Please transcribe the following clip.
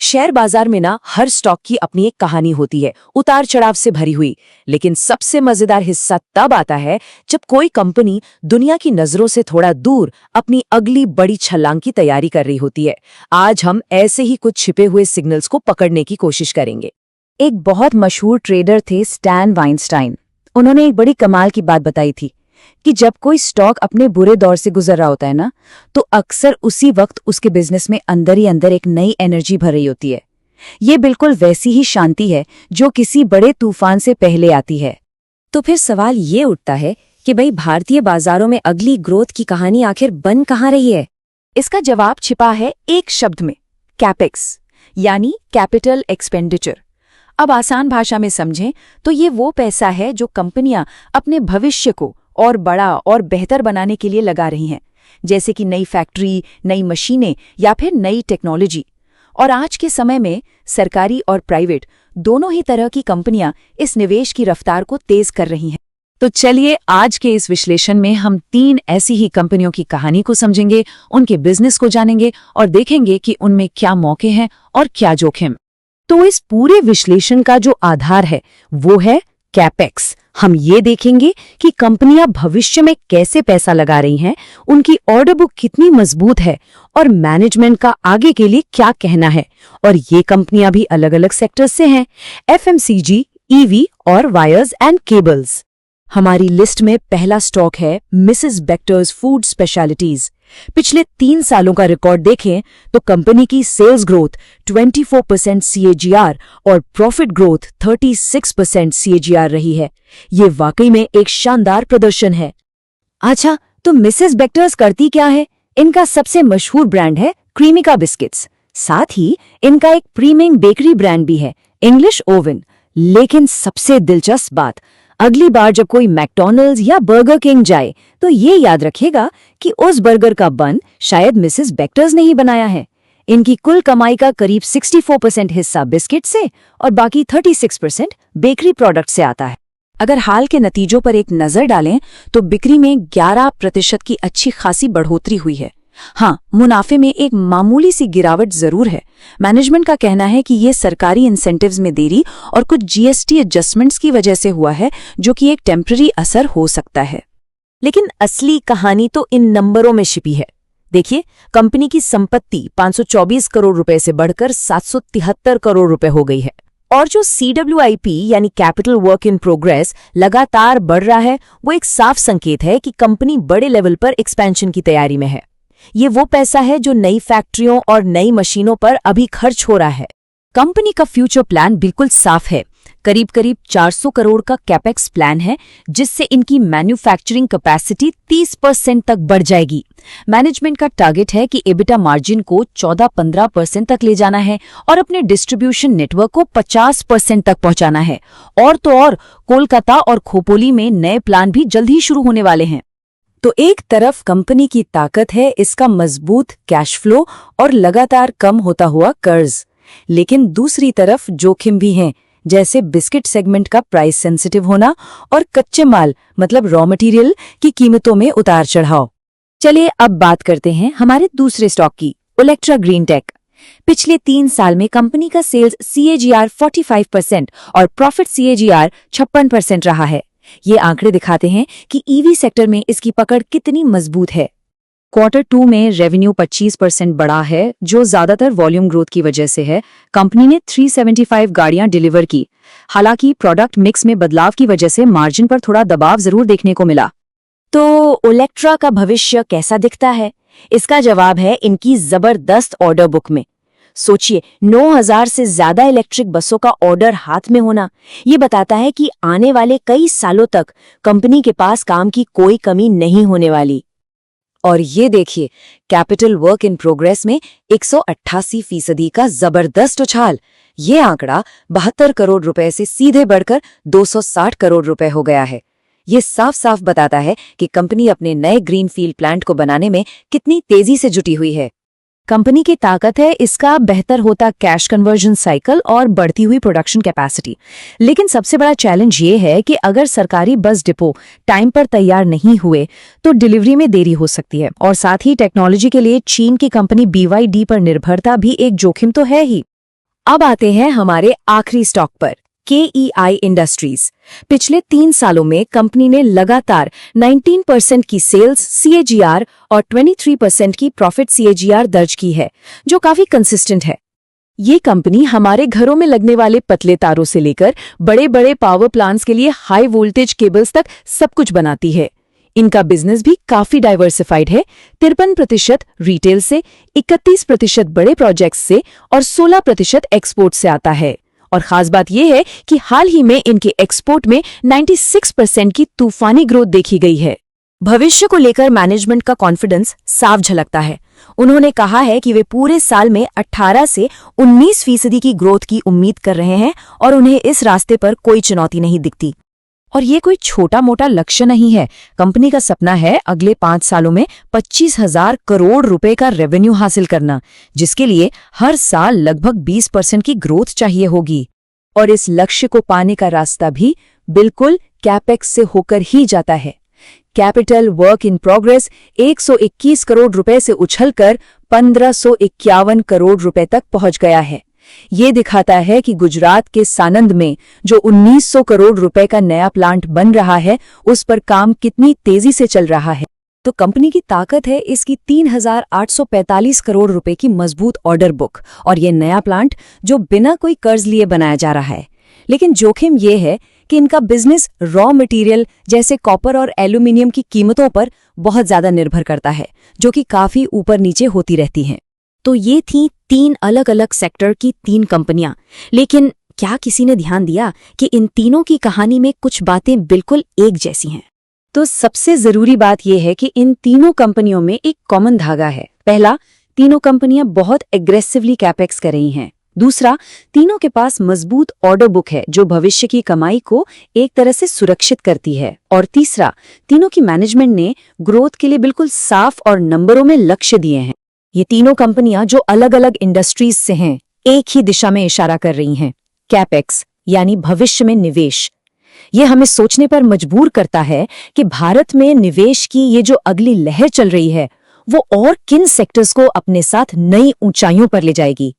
Share बाजार में ना हर स्टॉक की अपनी एक कहानी होती है, उतार चढ़ाव से भरी हुई। लेकिन सबसे मजेदार हिस्सा तब आता है जब कोई कंपनी दुनिया की नजरों से थोड़ा दूर अपनी अगली बड़ी छलांग की तैयारी कर रही होती है। आज हम ऐसे ही कुछ छिपे हुए सिग्नल्स को पकड़ने की कोशिश करेंगे। एक बहुत मशहूर ट्रेडर थे स्टैन वाइनस्टाइन। उन्होंने एक बड़ी कमाल की बात बताई थी कि जब कोई स्टॉक अपने बुरे दौर से गुजर रहा होता है ना, तो अक्सर उसी वक्त उसके बिजनेस में अंदर ही अंदर एक नई एनर्जी भर रही होती है। ये बिल्कुल वैसी ही शांति है जो किसी बड़े तूफान से पहले आती है। तो फिर सवाल ये उठता है कि भाई भारतीय बाजारों में अगली ग्रोथ की कहानी आखिर बन कहाँ रही है? इसका जवाब छिपा है एक शब्द में, कैपेक्स, यानी कैपिटल एक्सपेंडिचर। अब आसान भाषा में समझें तो ये वो पैसा है जो कंपनियां अपने भविष्य को और बड़ा और बेहतर बनाने के लिए लगा रही हैं, जैसे कि नई फैक्ट्री, नई मशीनें या फिर नई टेक्नोलॉजी। और आज के समय में सरकारी और प्राइवेट दोनों ही तरह की कंपनियां इस निवेश की रफ्तार को तेज कर रही हैं। तो चलिए आज के इस विश्लेषण में हम 3 ऐसी ही कंपनियों की कहानी को समझेंगे, उनके बिजनेस को जानेंगे और देखेंगे कि उनमें क्या मौके हैं और क्या जोखिम। तो इस पूरे विश्लेषण का जो आधार है वो है कैपेक्स। हम ये देखेंगे कि कंपनियां भविष्य में कैसे पैसा लगा रही हैं, उनकी ऑर्डर बुक कितनी मजबूत है और मैनेजमेंट का आगे के लिए क्या कहना है। और ये कंपनियां भी अलग अलग सेक्टर्स से हैं, एफएमसीजी, ईवी और वायर्स एंड केबल्स। हमारी लिस्ट में पहला स्टॉक है मिसेस बेक्टर्स फूड स्पेशलिटीज। पिछले 3 सालों का रिकॉर्ड देखें तो कंपनी की सेल्स ग्रोथ 24% CAGR और प्रॉफिट ग्रोथ 36% CAGR रही है। ये वाकई में एक शानदार प्रदर्शन है। अच्छा, तो मिसेस बेक्टर्स करती क्या है? इनका सबसे मशहूर ब्रांड है क्रीमिका बिस्किट्स। साथ ही इनका एक प्रीमियम बेकरी ब्रांड भी है, इंग्लिश ओवन। लेकिन सबसे दिलचस्प बात, अगली बार जब कोई मैकडॉनल्ड्स या बर्गर किंग जाए तो ये याद रखेगा कि उस बर्गर का बन शायद मिसेस बेक्टर्स ने ही बनाया है। इनकी कुल कमाई का करीब 64% हिस्सा बिस्किट से और बाकी 36% बेकरी प्रोडक्ट से आता है। अगर हाल के नतीजों पर एक नजर डालें तो बिक्री में 11% की अच्छी खासी बढ़ोतरी हुई है। हाँ, मुनाफे में एक मामूली सी गिरावट जरूर है। मैनेजमेंट का कहना है कि ये सरकारी इंसेंटिव्स में देरी और कुछ जीएसटी एडजस्टमेंट्स की वजह से हुआ है, जो कि एक टेम्पररी असर हो सकता है। लेकिन असली कहानी तो इन नंबरों में छिपी है। देखिए, कंपनी की संपत्ति 524 करोड़ रुपए से बढ़कर 773 करोड़ रुपए हो गई है। और जो CWIP यानी कैपिटल वर्क इन प्रोग्रेस लगातार बढ़ रहा है, वो एक साफ संकेत है कि कंपनी बड़े लेवल पर एक्सपेंशन की तैयारी में है। ये वो पैसा है जो नई फैक्ट्रियों और नई मशीनों पर अभी खर्च हो रहा है। कंपनी का फ्यूचर प्लान बिल्कुल साफ है। करीब 400 करोड़ का कैपेक्स प्लान है, जिससे इनकी मैन्युफैक्चरिंग कैपेसिटी 30% तक बढ़ जाएगी। मैनेजमेंट का टारगेट है कि एबिटा मार्जिन को 14-15% तक ले जाना है और अपने डिस्ट्रीब्यूशन नेटवर्क को 50% तक पहुंचाना है। और तो और कोलकाता और खोपोली में नए प्लान भी जल्द ही शुरू होने वाले हैं। तो एक तरफ कंपनी की ताकत है इसका मजबूत कैश फ्लो और लगातार कम होता हुआ कर्ज, लेकिन दूसरी तरफ जोखिम भी हैं, जैसे बिस्किट सेगमेंट का प्राइस सेंसिटिव होना और कच्चे माल मतलब रॉ मटेरियल की कीमतों में उतार चढ़ाव। चलिए अब बात करते हैं हमारे दूसरे स्टॉक की, ओलेक्ट्रा ग्रीन टेक। पिछले 3 साल में कंपनी का सेल्स CAGR 45% और प्रॉफिट CAGR 56% रहा है। ये आंकड़े दिखाते हैं कि ईवी सेक्टर में इसकी पकड़ कितनी मजबूत है। Q2 में रेवेन्यू 25% बढ़ा है, जो ज्यादातर वॉल्यूम ग्रोथ की वजह से है। कंपनी ने 375 गाड़ियां डिलीवर की। हालांकि प्रोडक्ट मिक्स में बदलाव की वजह से मार्जिन पर थोड़ा दबाव जरूर देखने को मिला। तो ओलेक्ट्रा का भविष्य कैसा दिखता है? इसका जवाब है इनकी जबरदस्त ऑर्डर बुक में। सोचिए, 9000 से ज्यादा इलेक्ट्रिक बसों का ऑर्डर हाथ में होना, ये बताता है कि आने वाले कई सालों तक कंपनी के पास काम की कोई कमी नहीं होने वाली। और ये देखिए, कैपिटल वर्क इन प्रोग्रेस में 188% का जबरदस्त उछाल। ये आंकड़ा 72 करोड़ रुपए से सीधे बढ़कर 260 करोड़ रुपए हो गया है। ये साफ साफ बताता है कि कंपनी अपने नए ग्रीनफील्ड प्लांट को बनाने में कितनी तेजी से जुटी हुई है। कंपनी की ताकत है इसका बेहतर होता कैश कन्वर्जन साइकिल और बढ़ती हुई प्रोडक्शन कैपेसिटी। लेकिन सबसे बड़ा चैलेंज ये है कि अगर सरकारी बस डिपो टाइम पर तैयार नहीं हुए तो डिलीवरी में देरी हो सकती है। और साथ ही टेक्नोलॉजी के लिए चीन की कंपनी BYD पर निर्भरता भी एक जोखिम तो है ही। अब आते हैं हमारे आखिरी स्टॉक पर, KEI इंडस्ट्रीज। पिछले 3 सालों में कंपनी ने लगातार 19% की सेल्स CAGR और 23% की प्रॉफिट CAGR दर्ज की है, जो काफी कंसिस्टेंट है। ये कंपनी हमारे घरों में लगने वाले पतले तारों से लेकर बड़े बड़े पावर प्लांट्स के लिए हाई वोल्टेज केबल्स तक सब कुछ बनाती है। इनका बिजनेस भी काफी डाइवर्सिफाइड है। 53% रिटेल से, 31% बड़े प्रोजेक्ट्स से और 16% एक्सपोर्ट से आता है। और खास बात यह है कि हाल ही में इनके एक्सपोर्ट में 96% की तूफानी ग्रोथ देखी गई है। भविष्य को लेकर मैनेजमेंट का कॉन्फिडेंस साफ झलकता है। उन्होंने कहा है कि वे पूरे साल में 18 से 19% की ग्रोथ की उम्मीद कर रहे हैं और उन्हें इस रास्ते पर कोई चुनौती नहीं दिखती। और ये कोई छोटा मोटा लक्ष्य नहीं है। कंपनी का सपना है अगले 5 सालों में 25,000 करोड़ रुपए का रेवेन्यू हासिल करना, जिसके लिए हर साल लगभग 20% की ग्रोथ चाहिए होगी। और इस लक्ष्य को पाने का रास्ता भी बिल्कुल कैपेक्स से होकर ही जाता है। Capital work in progress 121 crore रुपए से उछलकर 1551 करोड़ रुपए तक पहुंच गया है। ये दिखाता है कि गुजरात के सानंद में जो 1900 करोड़ रुपए का नया प्लांट बन रहा है, उस पर काम कितनी तेजी से चल रहा है। तो कंपनी की ताकत है इसकी 3845 करोड़ रुपए की मजबूत ऑर्डर बुक और ये नया प्लांट जो बिना कोई कर्ज लिए बनाया जा रहा है। लेकिन जोखिम ये है कि इनका बिजनेस रॉ मटेरियल जैसे कॉपर और एल्यूमिनियम की कीमतों पर बहुत ज्यादा निर्भर करता है, जो कि काफी ऊपर नीचे होती रहती हैं। तो ये थी 3 अलग अलग सेक्टर की 3 कंपनियां। लेकिन क्या किसी ने ध्यान दिया कि इन तीनों की कहानी में कुछ बातें बिल्कुल एक जैसी हैं? तो सबसे जरूरी बात यह है कि इन तीनों कंपनियों में एक कॉमन धागा है। पहला, तीनों कंपनियां बहुत एग्रेसिवली कैपेक्स कर रही हैं। दूसरा, तीनों के पास मजबूत ऑर्डर बुक है जो भविष्य की कमाई को एक तरह से सुरक्षित करती है। और तीसरा, तीनों की मैनेजमेंट ने ग्रोथ के लिए बिल्कुल साफ और नंबरों में लक्ष्य दिए हैं। ये तीनों कंपनियां जो अलग अलग इंडस्ट्रीज से हैं, एक ही दिशा में इशारा कर रही हैं, कैपेक्स यानी भविष्य में निवेश। ये हमें सोचने पर मजबूर करता है कि भारत में निवेश की ये जो अगली लहर चल रही है, वो और किन सेक्टर्स को अपने साथ नई ऊंचाइयों पर ले जाएगी।